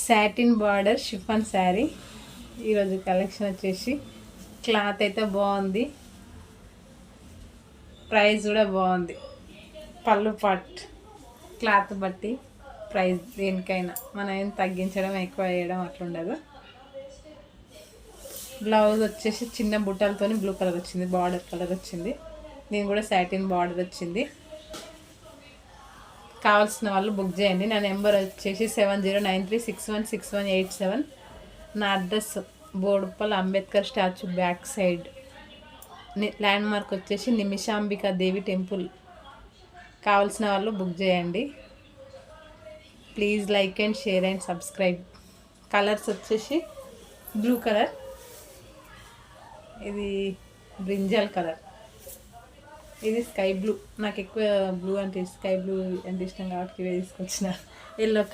Satin border chiffon sari. ఈరోజు collection వచ్చేసి cloth అయితే బాగుంది, ప్రైస్ కూడా బాగుంది. పళ్ళు పాట్ క్లాత్ బట్టి ప్రైస్ దేనికైనా మనం ఏం తగ్గించడం ఎక్కువ వేయడం అట్లా ఉండదు. బ్లౌజ్ వచ్చేసి చిన్న బుట్టలతో బ్లూ కలర్ వచ్చింది, బార్డర్ కలర్ వచ్చింది. నేను కూడా సాటిన్ బార్డర్ వచ్చింది. కావాల్సిన వాళ్ళు బుక్ చేయండి. నా నెంబర్ వచ్చేసి 7093616187. నా address Boduppal Ambedkar statue back side. Land mark వచ్చేసి నిమిషాంబికా దేవి టెంపుల్. కావాల్సిన వాళ్ళు బుక్ చేయండి. Please like and share and subscribe. Colours వచ్చేసి బ్లూ కలర్, ఇది బ్రింజల్ కలర్, ఇది స్కై బ్లూ. నాకు ఎక్కువ బ్లూ అంటే స్కై బ్లూ అంటే ఇష్టం కాబట్టి ఇవే తీసుకొచ్చిన. Yellow colour.